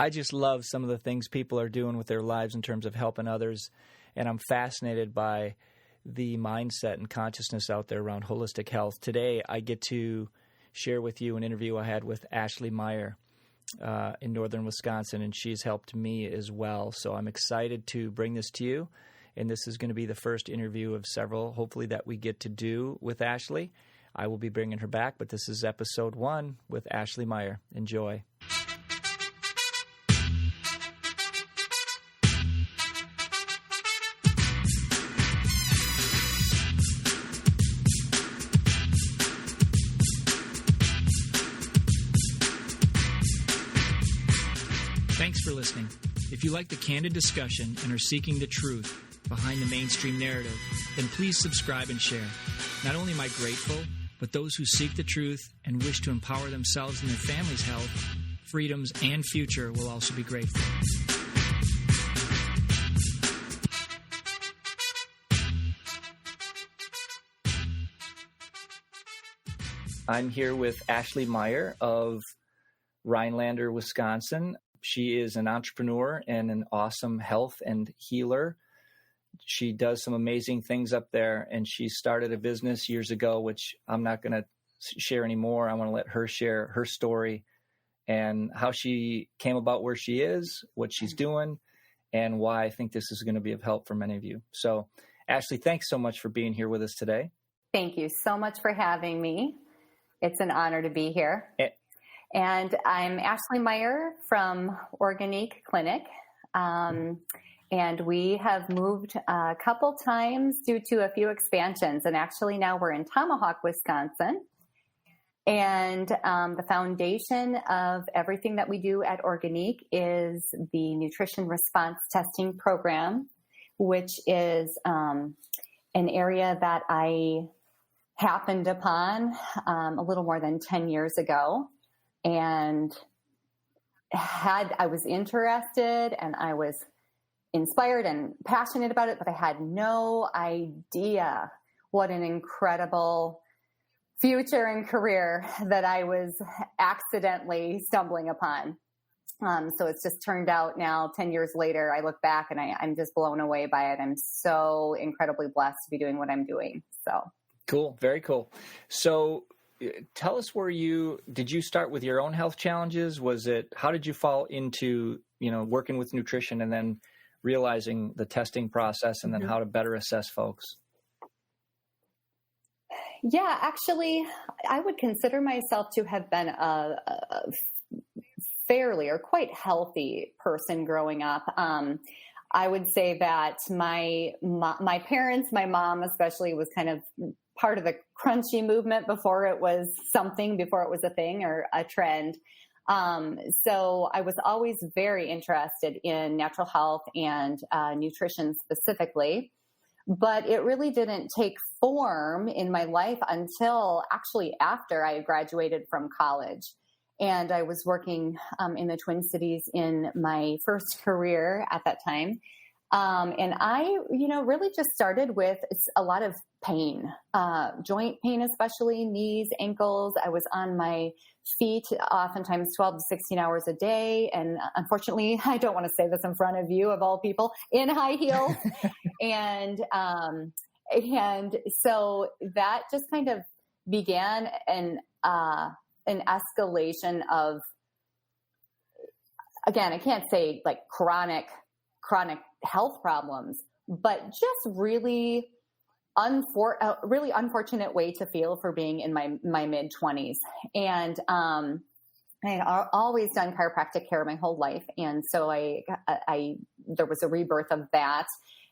I just love some of the things people are doing with their lives in terms of helping others, and I'm fascinated by the mindset and consciousness out there around holistic health. Today, I get to share with you an interview I had with Meyer in northern Wisconsin, and she's helped me as well. So I'm excited to bring this to you, and this is going to be the first interview of several, hopefully, that we get to do with Ashley. I will be bringing her back, but this is episode 1 with Meyer. Enjoy. Thanks for listening. If you like the candid discussion and are seeking the truth behind the mainstream narrative, then please subscribe and share. Not only am I grateful, but those who seek the truth and wish to empower themselves and their family's health, freedoms, and future will also be grateful. I'm here with Meyer of Rhinelander, Wisconsin. She is an entrepreneur and an awesome health and healer. She does some amazing things up there, and she started a business years ago, which I'm not going to share anymore. I want to let her share her story and how she came about where she is, what she's doing, and why I think this is going to be of help for many of you. So, Ashley, thanks so much for being here with us today. Thank you so much for having me. It's an honor to be here. And I'm Meyer from Organique Clinic. And we have moved a couple times due to a few expansions. And actually now we're in Tomahawk, Wisconsin. And the foundation of everything that we do at Organique is the nutrition response testing program, which is an area that I happened upon a little more than 10 years ago. And I was interested and I was inspired and passionate about it, but I had no idea what an incredible future and career that I was accidentally stumbling upon. So it's just turned out now 10 years later, I look back and I'm just blown away by it. I'm so incredibly blessed to be doing what I'm doing. So cool. Very cool. So tell us did you start with your own health challenges? How did you fall into, working with nutrition and then realizing the testing process and then how to better assess folks? Yeah, actually, I would consider myself to have been a fairly or quite healthy person growing up. I would say that my parents, my mom especially, was kind of part of the crunchy movement before it was a thing or a trend. So I was always very interested in natural health and nutrition specifically, but it really didn't take form in my life until actually after I graduated from college. And I was working in the Twin Cities in my first career at that time. And I, really just started with a lot of pain, joint pain, especially knees, ankles. I was on my feet oftentimes 12 to 16 hours a day. And unfortunately, I don't want to say this in front of you of all people, in high heels. and so that just kind of began an escalation of, again, I can't say like chronic health problems, but just really really unfortunate way to feel for being in my mid 20s. And I had always done chiropractic care my whole life. And so there was a rebirth of that.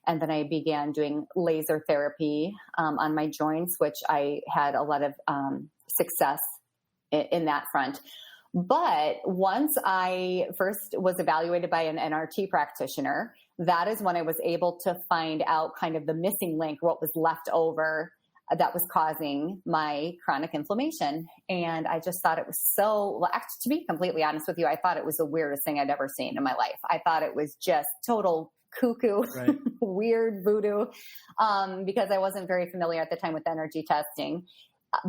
And then I began doing laser therapy on my joints, which I had a lot of success in that front. But once I first was evaluated by an NRT practitioner, that is when I was able to find out kind of the missing link, what was left over that was causing my chronic inflammation. And I just thought it was actually, to be completely honest with you, I thought it was the weirdest thing I'd ever seen in my life. I thought it was just total cuckoo, right. Weird voodoo, because I wasn't very familiar at the time with energy testing.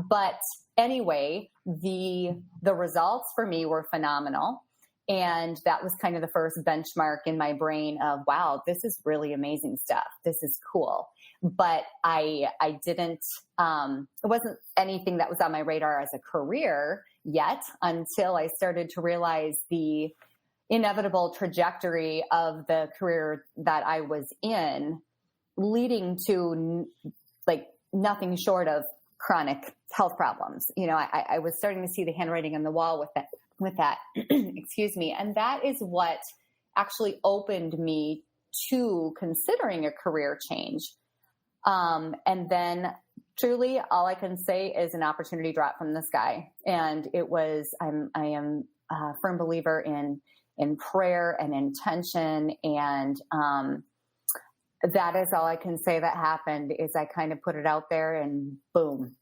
But anyway, the results for me were phenomenal. And that was kind of the first benchmark in my brain of, wow, this is really amazing stuff. This is cool. But I didn't, it wasn't anything that was on my radar as a career yet until I started to realize the inevitable trajectory of the career that I was in, leading to like nothing short of chronic health problems. You know, I was starting to see the handwriting on the wall with that, excuse me. And that is what actually opened me to considering a career change. And then truly all I can say is an opportunity dropped from the sky. And it was, I am a firm believer in prayer and intention. And, that is all I can say that happened is I kind of put it out there and boom,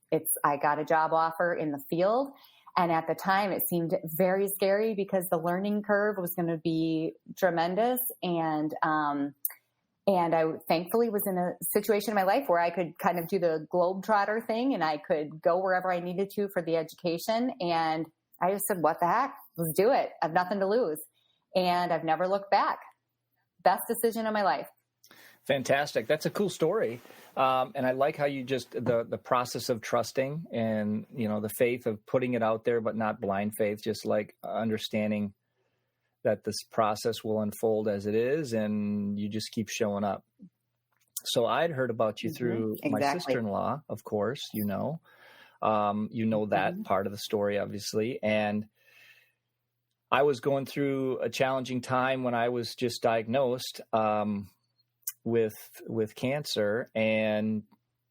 I got a job offer in the field. And at the time it seemed very scary because the learning curve was going to be tremendous. And I thankfully was in a situation in my life where I could kind of do the globetrotter thing and I could go wherever I needed to for the education. And I just said, what the heck? Let's do it. I have nothing to lose. And I've never looked back. Best decision of my life. Fantastic. That's a cool story. And I like how you just, the process of trusting and, you know, the faith of putting it out there, but not blind faith, just like understanding that this process will unfold as it is. And you just keep showing up. So I'd heard about you through my sister-in-law, of course, you know that part of the story, obviously. And I was going through a challenging time when I was just diagnosed, with cancer and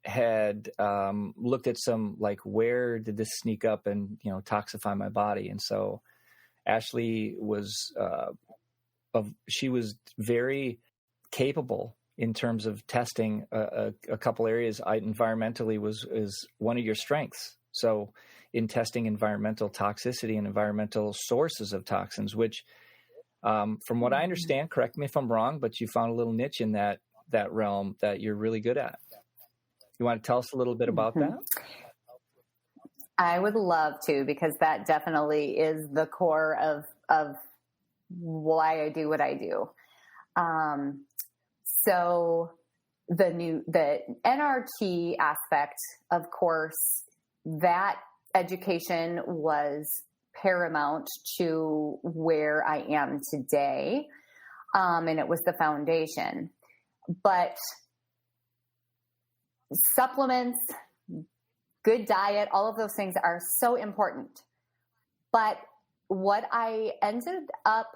had looked at some, like, where did this sneak up and, you know, toxify my body. And so Ashley was, she was very capable in terms of testing a couple areas. Environmentally is one of your strengths. So in testing environmental toxicity and environmental sources of toxins, which, from what I understand, correct me if I'm wrong, but you found a little niche in that realm that you're really good at. You want to tell us a little bit about that? I would love to, because that definitely is the core of why I do what I do. So the NRT aspect, of course, that education was paramount to where I am today. And it was the foundation. But supplements, good diet, all of those things are so important. But what I ended up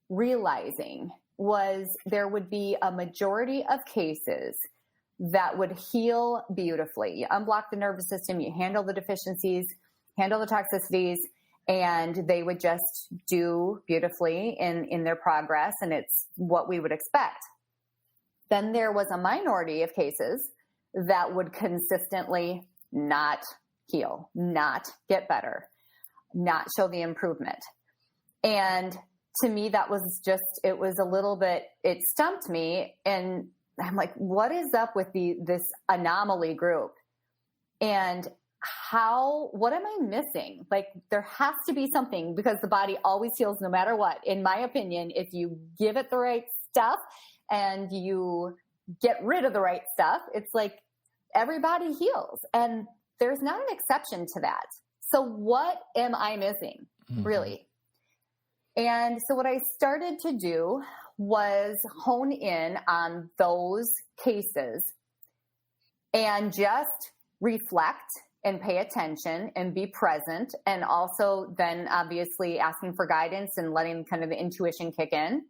realizing was there would be a majority of cases that would heal beautifully. You unblock the nervous system, you handle the deficiencies, handle the toxicities, and they would just do beautifully in their progress, and it's what we would expect. Then there was a minority of cases that would consistently not heal, not get better, not show the improvement. And to me, that was just, it was a little bit, it stumped me. And I'm like, what is up with this anomaly group? And what am I missing? Like, there has to be something, because the body always heals no matter what. In my opinion, if you give it the right stuff and you get rid of the right stuff, it's like everybody heals. And there's not an exception to that. So what am I missing, really? And so what I started to do was hone in on those cases and just reflect and pay attention and be present. And also then obviously asking for guidance and letting kind of the intuition kick in.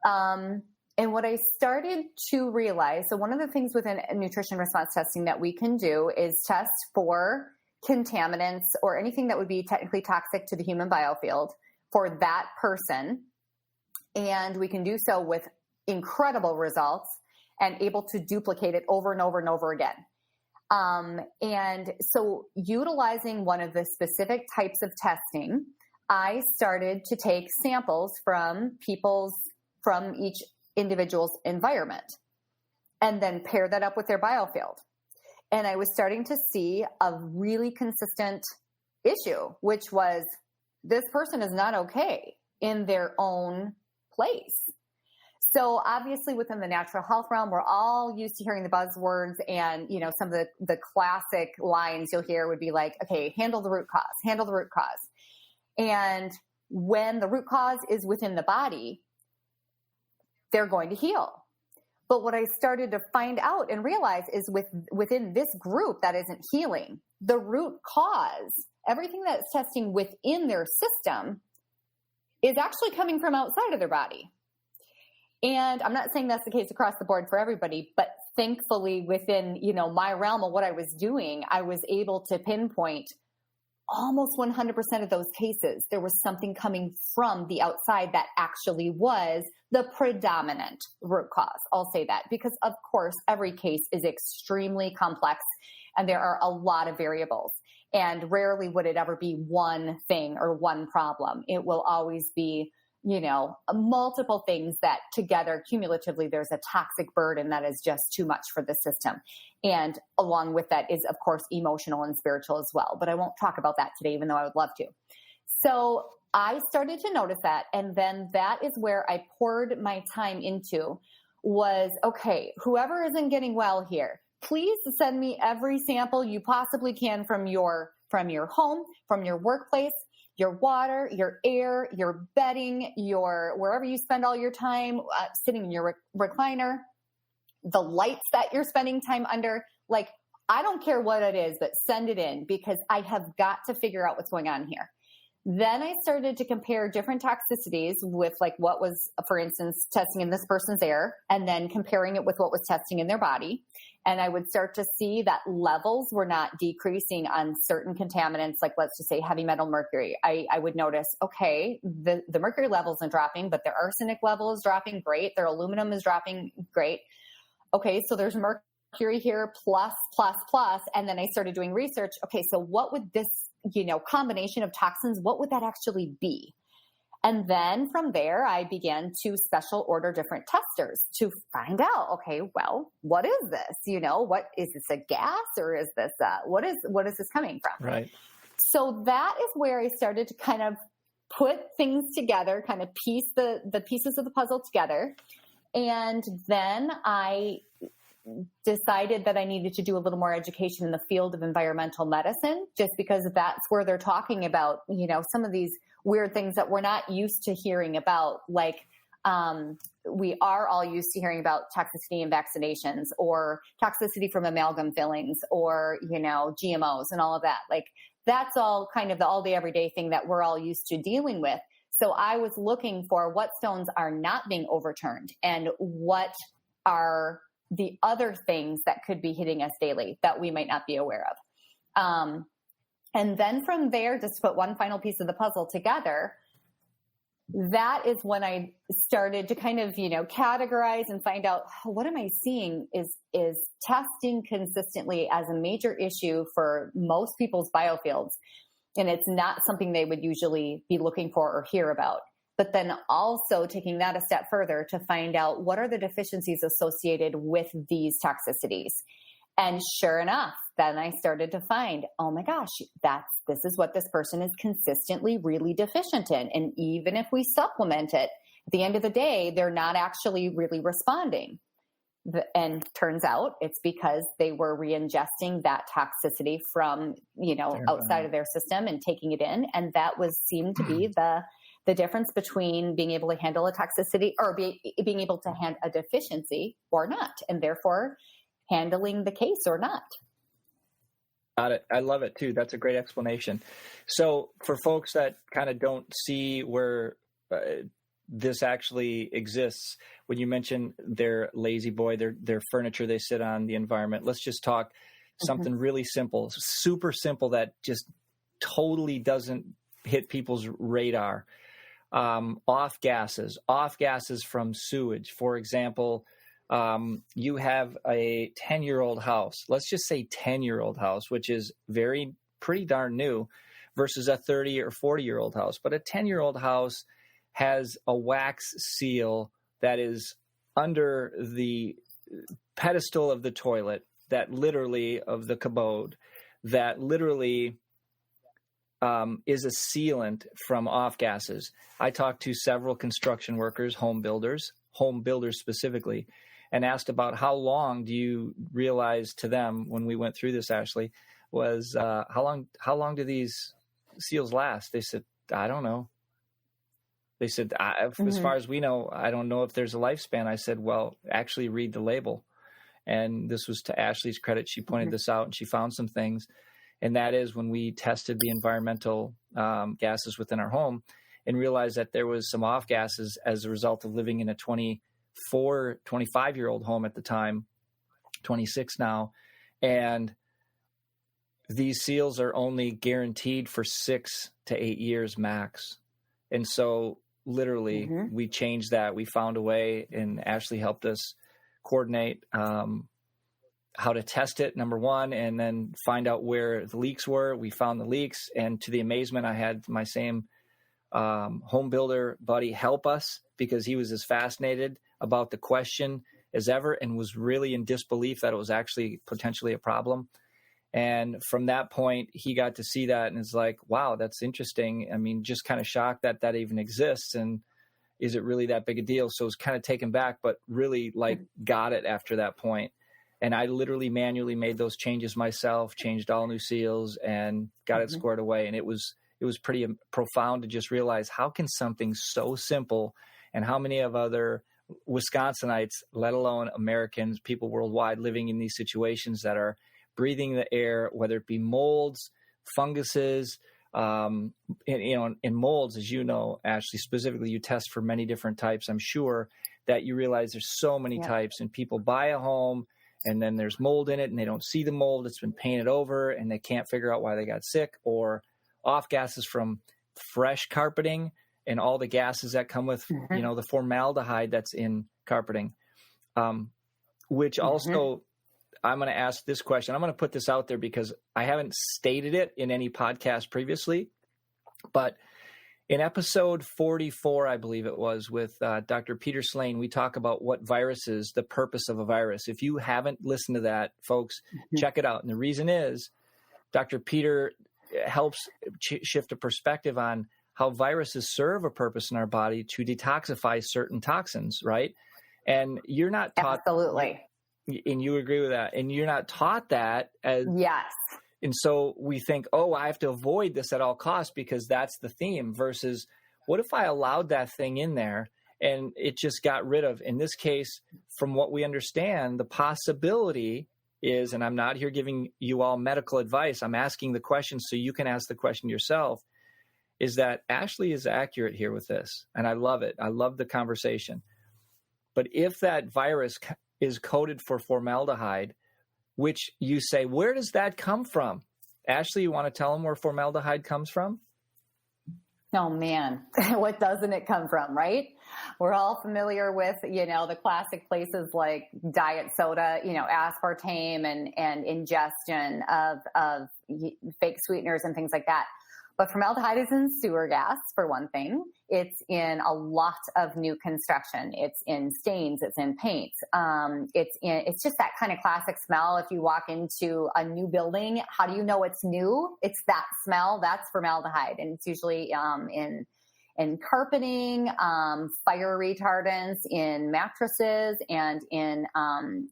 And what I started to realize, so one of the things within nutrition response testing that we can do is test for contaminants or anything that would be technically toxic to the human biofield for that person. And we can do so with incredible results and able to duplicate it over and over and over again. And so utilizing one of the specific types of testing, I started to take samples from each individual's environment and then pair that up with their biofield. And I was starting to see a really consistent issue, which was this person is not okay. in their own place. So obviously within the natural health realm, we're all used to hearing the buzzwords, and, you know, some of the classic lines you'll hear would be like, okay, handle the root cause. And when the root cause is within the body, they're going to heal. But what I started to find out and realize is within this group that isn't healing, the root cause, everything that's testing within their system is actually coming from outside of their body. And I'm not saying that's the case across the board for everybody, but thankfully within, you know, my realm of what I was doing, I was able to pinpoint almost 100% of those cases. There was something coming from the outside that actually was the predominant root cause. I'll say that because, of course, every case is extremely complex and there are a lot of variables. And rarely would it ever be one thing or one problem. It will always be, you know, multiple things that together cumulatively there's a toxic burden that is just too much for the system. And along with that is, of course, emotional and spiritual as well. But I won't talk about that today, even though I would love to. So I started to notice that. And then that is where I poured my time into was, okay, whoever isn't getting well here, please send me every sample you possibly can from your home, from your workplace, your water, your air, your bedding, your wherever you spend all your time sitting in your recliner, the lights that you're spending time under. Like, I don't care what it is, but send it in because I have got to figure out what's going on here. Then I started to compare different toxicities with like what was, for instance, testing in this person's air, and then comparing it with what was testing in their body. And I would start to see that levels were not decreasing on certain contaminants, like let's just say heavy metal mercury. I would notice, okay, the mercury level isn't dropping, but their arsenic level is dropping. Great. Their aluminum is dropping. Great. Okay, so there's mercury here, plus. And then I started doing research. Okay, so what would this, you know, combination of toxins, what would that actually be? And then from there, I began to special order different testers to find out, okay, well, what is this? You know, what is this, a gas, or is this, what is this coming from? Right. So that is where I started to kind of put things together, kind of piece the pieces of the puzzle together. And then I decided that I needed to do a little more education in the field of environmental medicine, just because that's where they're talking about, you know, some of these weird things that we're not used to hearing about. Like, we are all used to hearing about toxicity in vaccinations or toxicity from amalgam fillings or, you know, GMOs and all of that. Like, that's all kind of the all day, everyday thing that we're all used to dealing with. So I was looking for what stones are not being overturned and what are the other things that could be hitting us daily that we might not be aware of. And then from there, just to put one final piece of the puzzle together, that is when I started to kind of, you know, categorize and find out, what am I seeing is testing consistently as a major issue for most people's biofields. And it's not something they would usually be looking for or hear about. But then also taking that a step further to find out what are the deficiencies associated with these toxicities. And sure enough, then I started to find, oh my gosh, this is what this person is consistently really deficient in. And even if we supplement it, at the end of the day, they're not actually really responding. And turns out it's because they were re-ingesting that toxicity from, you know, outside of their system and taking it in. And that seemed to be the difference between being able to handle a toxicity or being able to handle a deficiency or not, and therefore handling the case or not. Got it. I love it too. That's a great explanation. So for folks that kind of don't see where this actually exists, when you mention their lazy boy, their furniture they sit on, the environment, let's just talk something really simple, super simple that just totally doesn't hit people's radar. Off gases from sewage. For example, you have a 10-year-old house, let's just say 10-year-old house, which is pretty darn new versus a 30 or 40-year-old house. But a 10-year-old house has a wax seal that is under the pedestal of the toilet, that literally of the commode, that literally is a sealant from off gases. I talked to several construction workers, home builders specifically, and asked about how long do you realize to them when we went through this, Ashley, was how long do these seals last? They said, I don't know. They said, as far as we know, I don't know if there's a lifespan. I said, well, actually read the label. And this was to Ashley's credit. She pointed this out and she found some things. And that is when we tested the environmental gases within our home and realized that there was some off gases as a result of living in a 25-year-old home at the time, 26 now. And these seals are only guaranteed for 6 to 8 years max. And so literally we changed that. We found a way, and Ashley helped us coordinate how to test it, number one, and then find out where the leaks were. We found the leaks, and to the amazement, I had my same home builder buddy help us because he was as fascinated about the question as ever and was really in disbelief that it was actually potentially a problem. And from that point, he got to see that and is like, wow, that's interesting. I mean, just kind of shocked that that even exists. And is it really that big a deal? So it was kind of taken back, but really like got it after that point. And I literally manually made those changes myself, changed all new seals and got it squared away. And it was pretty profound to just realize how can something so simple, and how many of other Wisconsinites, let alone Americans, people worldwide living in these situations that are breathing the air, whether it be molds, funguses, in molds, as you know, Ashley, specifically, you test for many different types. I'm sure that you realize there's so many types, and people buy a home and then there's mold in it and they don't see the mold. It's been painted over and they can't figure out why they got sick, or off gases from fresh carpeting and all the gases that come with, the formaldehyde that's in carpeting, which also, I'm going to ask this question. I'm going to put this out there because I haven't stated it in any podcast previously, but in episode 44, I believe it was, with Dr. Peter Slane, we talk about what virus is, the purpose of a virus. If you haven't listened to that, folks, check it out. And the reason is Dr. Peter helps shift a perspective on how viruses serve a purpose in our body to detoxify certain toxins, right? And you're not taught... Absolutely. And you agree with that. And you're not taught that as... Yes. And so we think, oh, I have to avoid this at all costs because that's the theme, versus what if I allowed that thing in there and it just got rid of? In this case, from what we understand, the possibility is, and I'm not here giving you all medical advice, I'm asking the question so you can ask the question yourself, is that Ashley is accurate here with this. And I love it. I love the conversation. But if that virus is coded for formaldehyde, which you say, where does that come from? Ashley, you want to tell them where formaldehyde comes from? Oh, man. What doesn't it come from, right? We're all familiar with, the classic places like diet soda, aspartame and ingestion of fake sweeteners and things like that. But formaldehyde is in sewer gas, for one thing. It's in a lot of new construction. It's in stains. It's in paints. It's just that kind of classic smell. If you walk into a new building, how do you know it's new? It's that smell. That's formaldehyde. And it's usually in carpeting, fire retardants, in mattresses, and in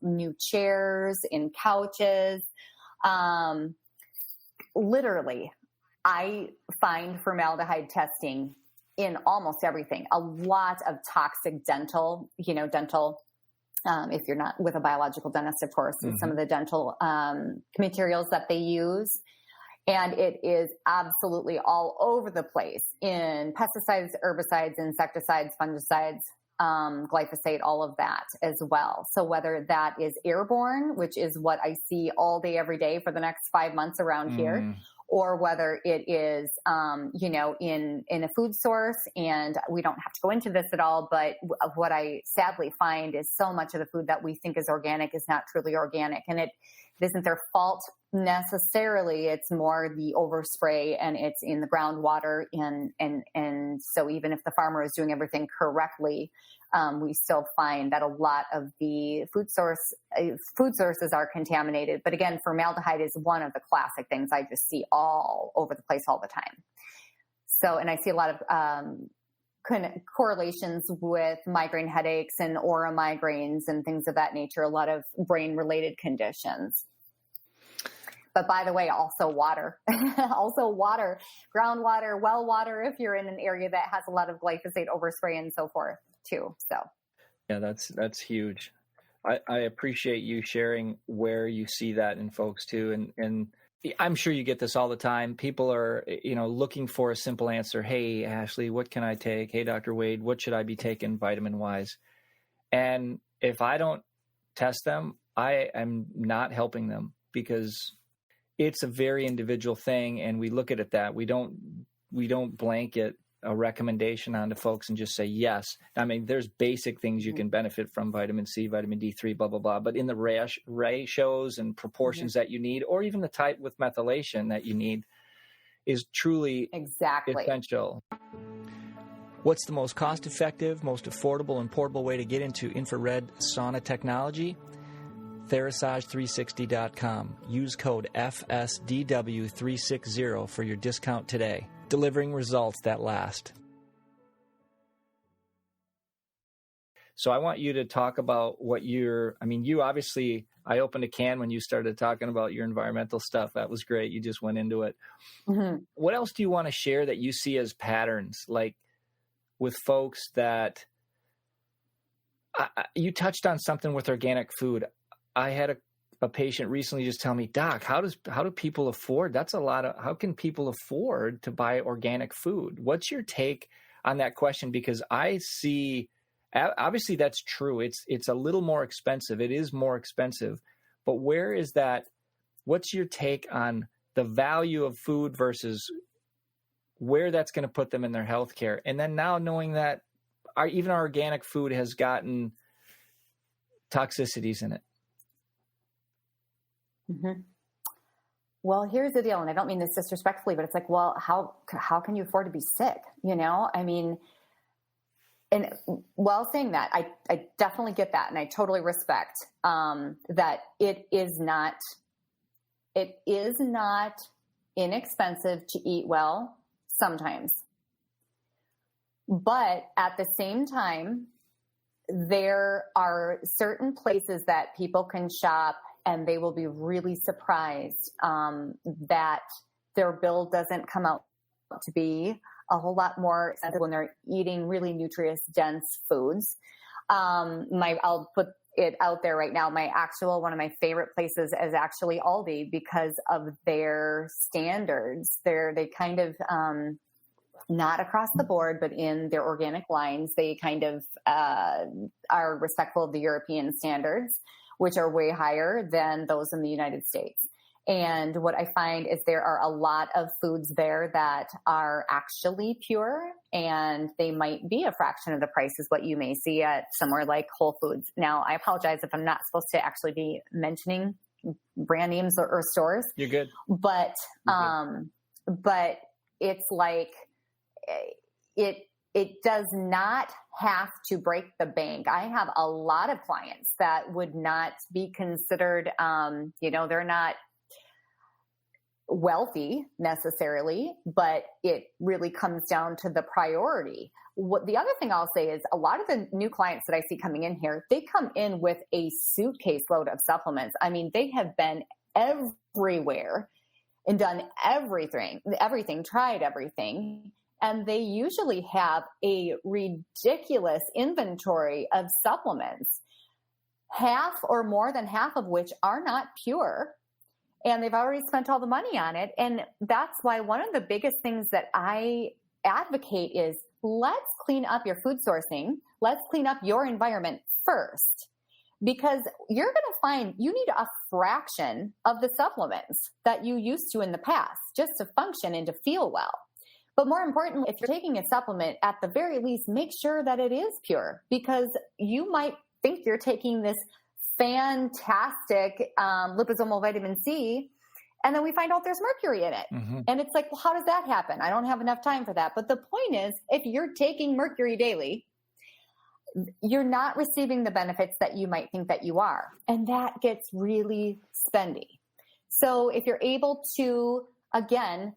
new chairs, in couches. Literally, I find formaldehyde testing in almost everything. A lot of toxic dental, if you're not with a biological dentist, of course, and some of the dental materials that they use. And it is absolutely all over the place in pesticides, herbicides, insecticides, fungicides, glyphosate, all of that as well. So whether that is airborne, which is what I see all day, every day for the next 5 months around here, or whether it is, in a food source. And we don't have to go into this at all, but what I sadly find is so much of the food that we think is organic is not truly organic. And it it isn't their fault necessarily. It's more the overspray, and it's in the groundwater. And so even if the farmer is doing everything correctly, we still find that a lot of the food sources are contaminated. But again, formaldehyde is one of the classic things I just see all over the place all the time. So, and I see a lot of correlations with migraine headaches and aura migraines and things of that nature, a lot of brain-related conditions. But by the way, also water, groundwater, well water, if you're in an area that has a lot of glyphosate overspray and so forth too. So, yeah, that's huge. I appreciate you sharing where you see that in folks too. And I'm sure you get this all the time. People are, looking for a simple answer. Hey, Ashley, what can I take? Hey, Dr. Wade, what should I be taking vitamin wise? And if I don't test them, I am not helping them, because it's a very individual thing. And we look at it that we don't blanket a recommendation onto folks and just say, yes. I mean, there's basic things you can benefit from: vitamin C, vitamin D3, blah, blah, blah. But in the ratios and proportions that you need, or even the type with methylation that you need, is truly essential. What's the most cost-effective, most affordable, and portable way to get into infrared sauna technology? Therasage360.com. Use code FSDW360 for your discount today. Delivering results that last. So I want you to talk about what you obviously, I opened a can when you started talking about your environmental stuff. That was great. You just went into it. Mm-hmm. What else do you want to share that you see as patterns, like with folks that you touched on something with organic food? I had a patient recently just tell me, Doc, how do people afford? How can people afford to buy organic food? What's your take on that question? Because I see, obviously that's true. It's a little more expensive. It is more expensive, but where is that? What's your take on the value of food versus where that's going to put them in their healthcare? And then now knowing that even our organic food has gotten toxicities in it. Mm-hmm. Well, here's the deal, and I don't mean this disrespectfully, but it's like, well, how can you afford to be sick? I mean, and while saying that, I definitely get that, and I totally respect that it is not inexpensive to eat well sometimes, but at the same time, there are certain places that people can shop, and they will be really surprised that their bill doesn't come out to be a whole lot more expensive when they're eating really nutrient-dense foods. I'll put it out there right now. One of my favorite places is actually Aldi, because of their standards. They kind of, not across the board, but in their organic lines, they kind of are respectful of the European standards, which are way higher than those in the United States. And what I find is there are a lot of foods there that are actually pure, and they might be a fraction of the price as what you may see at somewhere like Whole Foods. Now, I apologize if I'm not supposed to actually be mentioning brand names or stores. You're good. But it's like it does not have to break the bank. I have a lot of clients that would not be considered, they're not wealthy necessarily, but it really comes down to the priority. The other thing I'll say is a lot of the new clients that I see coming in here, they come in with a suitcase load of supplements. I mean, they have been everywhere and done everything, tried everything. And they usually have a ridiculous inventory of supplements, half or more than half of which are not pure. And they've already spent all the money on it. And that's why one of the biggest things that I advocate is let's clean up your food sourcing. Let's clean up your environment first, because you're going to find you need a fraction of the supplements that you used to in the past just to function and to feel well. But more importantly, if you're taking a supplement, at the very least, make sure that it is pure, because you might think you're taking this fantastic liposomal vitamin C, and then we find out there's mercury in it. And it's like, well, how does that happen? I don't have enough time for that. But the point is, if you're taking mercury daily, you're not receiving the benefits that you might think that you are. And that gets really spendy. So if you're able to, again,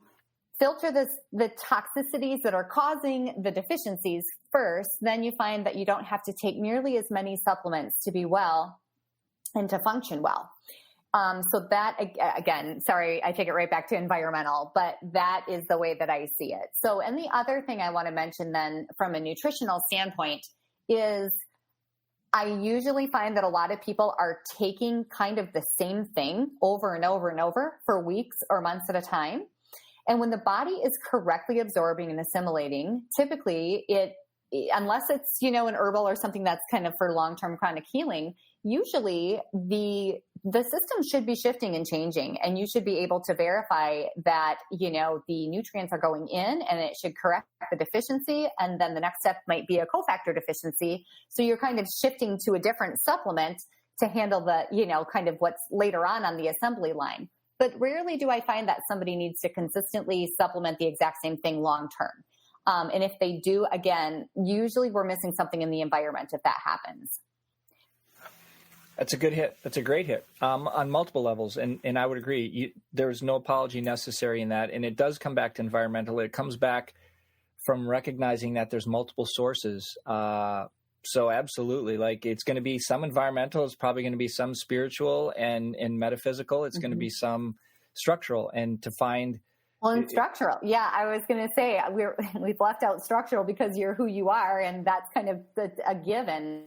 filter the toxicities that are causing the deficiencies first, then you find that you don't have to take nearly as many supplements to be well and to function well. So that, again, sorry, I take it right back to environmental, but that is the way that I see it. So, and the other thing I want to mention then from a nutritional standpoint is I usually find that a lot of people are taking kind of the same thing over and over and over for weeks or months at a time. And when the body is correctly absorbing and assimilating, typically unless it's, an herbal or something that's kind of for long-term chronic healing, usually the system should be shifting and changing, and you should be able to verify that, the nutrients are going in and it should correct the deficiency. And then the next step might be a cofactor deficiency. So you're kind of shifting to a different supplement to handle the, kind of what's later on the assembly line. But rarely do I find that somebody needs to consistently supplement the exact same thing long-term. And if they do, again, usually we're missing something in the environment if that happens. That's a good hit. That's a great hit on multiple levels. And I would agree. There's no apology necessary in that. And it does come back to environmental. It comes back from recognizing that there's multiple sources. So absolutely, like it's going to be some environmental. It's probably going to be some spiritual and metaphysical. It's going to be some structural. And to find... Well, and structural. Yeah, I was going to say we've left out structural because you're who you are, and that's kind of a given.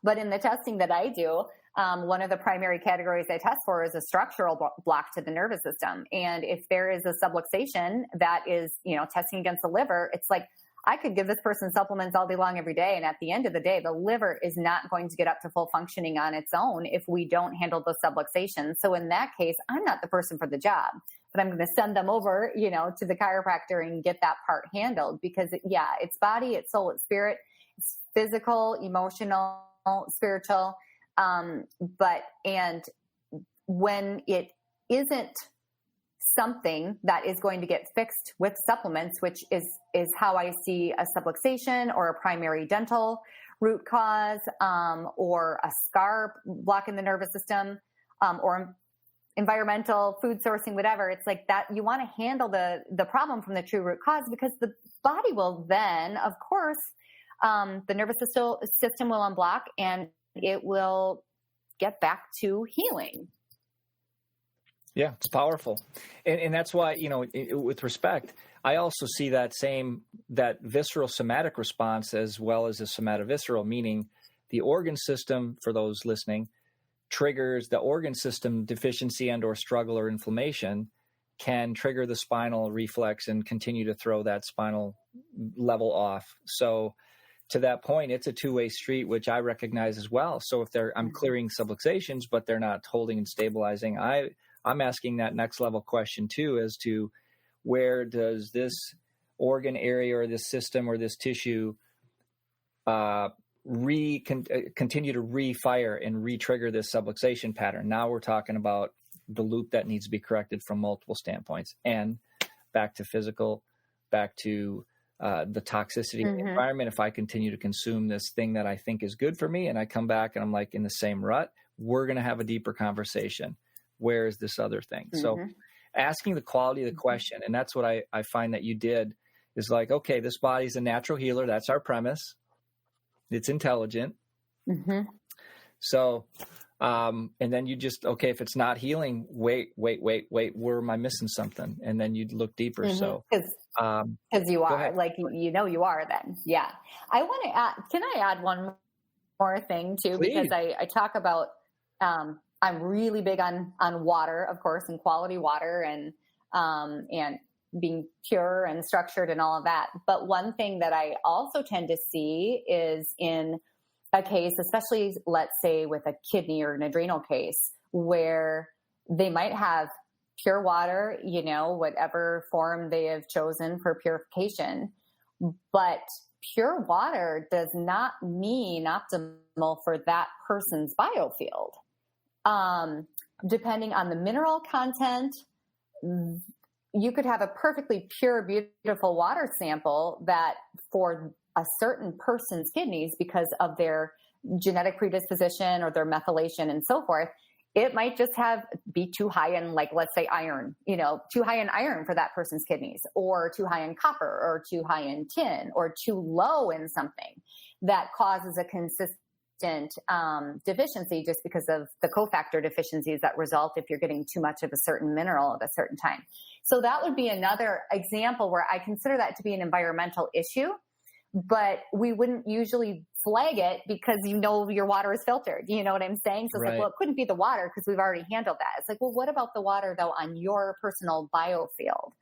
But in the testing that I do, one of the primary categories I test for is a structural block to the nervous system. And if there is a subluxation that is, testing against the liver, it's like I could give this person supplements all day long every day. And at the end of the day, the liver is not going to get up to full functioning on its own if we don't handle those subluxations. So in that case, I'm not the person for the job, but I'm going to send them over, to the chiropractor and get that part handled because it's body, it's soul, it's spirit, it's physical, emotional, spiritual. And when it isn't something that is going to get fixed with supplements, which is how I see a subluxation or a primary dental root cause, or a scar block in the nervous system, or environmental, food sourcing, whatever. It's like that you want to handle the problem from the true root cause, because the body will then, of course, the nervous system will unblock and it will get back to healing. Yeah, it's powerful. And that's why, with respect, I also see that visceral somatic response as well as the somatovisceral, meaning the organ system, for those listening, triggers the organ system deficiency and or struggle or inflammation can trigger the spinal reflex and continue to throw that spinal level off. So to that point, it's a two-way street, which I recognize as well. So if I'm clearing subluxations, but they're not holding and stabilizing, I'm asking that next level question too, as to where does this organ area or this system or this tissue continue to refire and re-trigger this subluxation pattern. Now we're talking about the loop that needs to be corrected from multiple standpoints, and back to physical, back to the toxicity of the environment. If I continue to consume this thing that I think is good for me and I come back and I'm like in the same rut, we're going to have a deeper conversation. Where is this other thing? So asking the quality of the question, and that's what I find that you did, is like, okay, this body's a natural healer. That's our premise. It's intelligent. So, and then you just, okay, if it's not healing, wait, where am I missing something? And then you'd look deeper. So, because you are like, you are then. Yeah. I want to add, can I add one more thing too? Please. Because I talk about, I'm really big on water, of course, and quality water and being pure and structured and all of that. But one thing that I also tend to see is in a case, especially let's say with a kidney or an adrenal case, where they might have pure water, whatever form they have chosen for purification, but pure water does not mean optimal for that person's biofield. Depending on the mineral content, you could have a perfectly pure, beautiful water sample that for a certain person's kidneys, because of their genetic predisposition or their methylation and so forth, it might just be too high in, like, let's say iron, too high in iron for that person's kidneys, or too high in copper, or too high in tin, or too low in something that causes a consistent deficiency, just because of the cofactor deficiencies that result if you're getting too much of a certain mineral at a certain time. So that would be another example where I consider that to be an environmental issue, but we wouldn't usually flag it because your water is filtered. You know what I'm saying? So it's like, well, it couldn't be the water because we've already handled that. It's like, well, what about the water though on your personal biofield?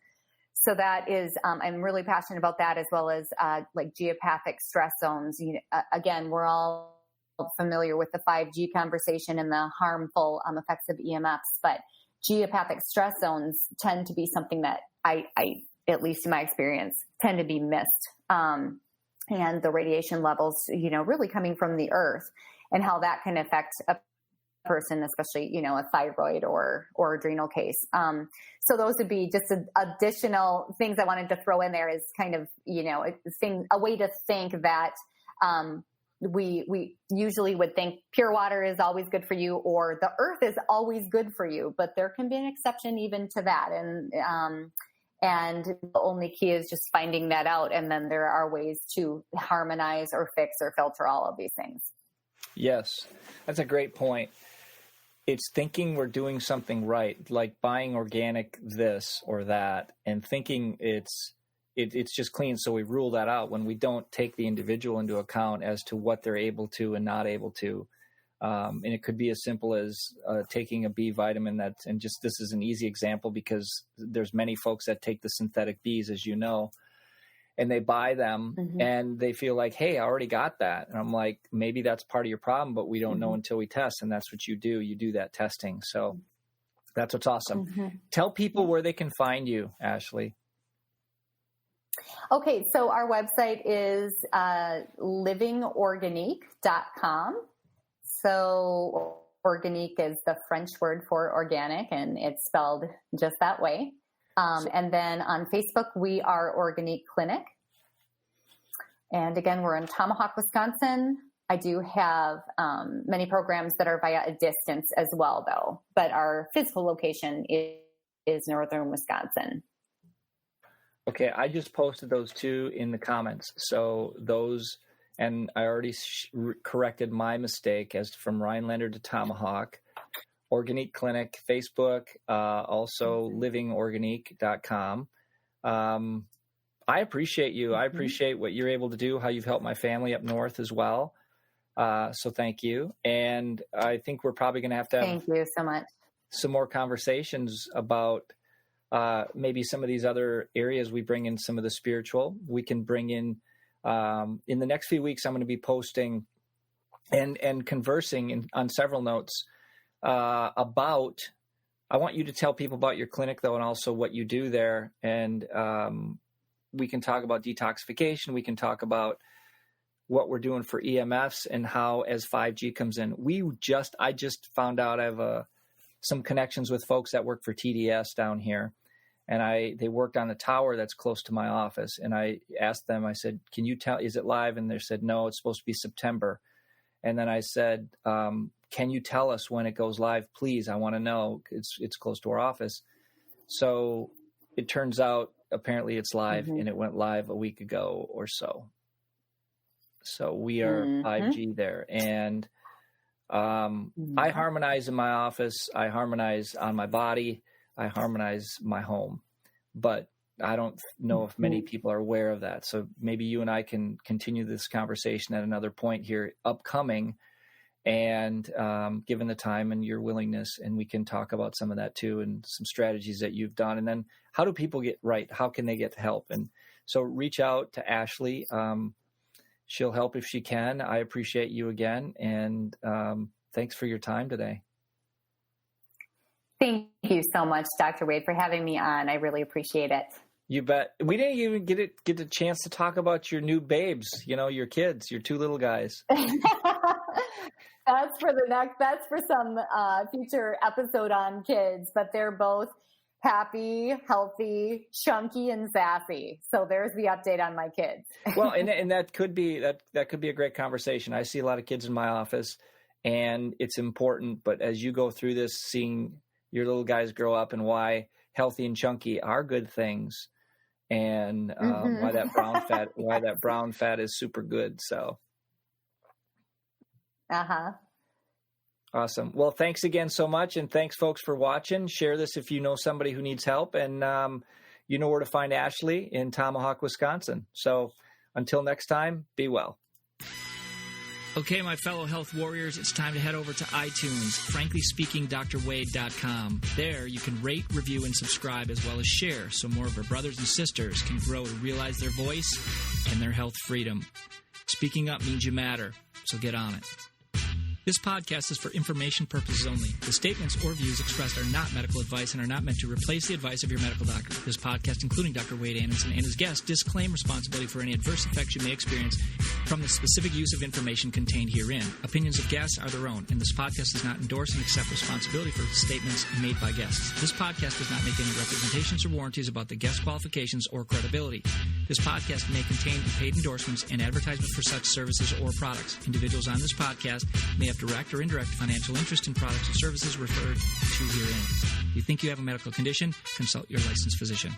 So that is, I'm really passionate about that, as well as like geopathic stress zones. Again, we're all familiar with the 5G conversation and the harmful effects of EMFs, but geopathic stress zones tend to be something that I, at least in my experience, tend to be missed. And the radiation levels, really coming from the earth, and how that can affect a person, especially, a thyroid or adrenal case. So those would be just additional things I wanted to throw in there, is kind of, a way to think that, we usually would think pure water is always good for you, or the earth is always good for you, but there can be an exception even to that. And the only key is just finding that out. And then there are ways to harmonize or fix or filter all of these things. Yes, that's a great point. It's thinking we're doing something right, like buying organic this or that, and thinking it's just clean. So we rule that out when we don't take the individual into account as to what they're able to and not able to. And it could be as simple as taking a B vitamin and just, this is an easy example because there's many folks that take the synthetic Bs, as you know, and they buy them and they feel like, hey, I already got that. And I'm like, maybe that's part of your problem, but we don't know until we test. And that's what you do. You do that testing. So that's what's awesome. Tell people where they can find you, Ashley. Okay. So our website is livingorganique.com. So Organique is the French word for organic, and it's spelled just that way. And then on Facebook, we are Organique Clinic. And again, we're in Tomahawk, Wisconsin. I do have many programs that are via a distance as well, though. But our physical location is northern Wisconsin. Okay, I just posted those two in the comments. So those... And I already corrected my mistake as from Rhinelander to Tomahawk. Organique Clinic, Facebook, also livingorganique.com. I appreciate you. I appreciate what you're able to do, how you've helped my family up north as well. So thank you. And I think we're probably going to have thank you so much. Some more conversations about maybe some of these other areas. We bring in some of the spiritual. We can bring in the next few weeks, I'm going to be posting and conversing on several notes about, I want you to tell people about your clinic, though, and also what you do there. And we can talk about detoxification. We can talk about what we're doing for EMFs and how, as 5G comes in, I just found out I have some connections with folks that work for TDS down here. And they worked on a tower that's close to my office. And I asked them, I said, can you tell, is it live? And they said, no, it's supposed to be September. And then I said, can you tell us when it goes live? Please, I want to know. It's close to our office. So it turns out, apparently it's live, and it went live a week ago or so. So we are 5G there. And I harmonize in my office. I harmonize on my body. I harmonize my home, but I don't know if many people are aware of that. So maybe you and I can continue this conversation at another point here upcoming, and given the time and your willingness, and we can talk about some of that too, and some strategies that you've done. And then how do people get right? How can they get help? And so reach out to Ashley. She'll help if she can. I appreciate you again. And thanks for your time today. Thank you so much, Dr. Wade, for having me on. I really appreciate it. You bet. We didn't even get a chance to talk about your new babes, your kids, your two little guys. That's for some future episode on kids, but they're both happy, healthy, chunky, and sassy. So there's the update on my kids. Well, and that could be a great conversation. I see a lot of kids in my office, and it's important. But as you go through this, seeing your little guys grow up and why healthy and chunky are good things, and why that brown fat is super good. So. Awesome. Well, thanks again so much. And thanks, folks, for watching. Share this if you know somebody who needs help. And you know where to find Ashley in Tomahawk, Wisconsin. So until next time, be well. Okay, my fellow health warriors, it's time to head over to iTunes, franklyspeakingdrwade.com. There you can rate, review, and subscribe as well as share so more of our brothers and sisters can grow to realize their voice and their health freedom. Speaking up means you matter, so get on it. This podcast is for information purposes only. The statements or views expressed are not medical advice and are not meant to replace the advice of your medical doctor. This podcast, including Dr. Wade Anderson and his guests, disclaim responsibility for any adverse effects you may experience from the specific use of information contained herein. Opinions of guests are their own, and this podcast does not endorse and accept responsibility for statements made by guests. This podcast does not make any representations or warranties about the guest qualifications or credibility. This podcast may contain paid endorsements and advertisements for such services or products. Individuals on this podcast may have direct or indirect financial interest in products or services referred to herein. If you think you have a medical condition, consult your licensed physician.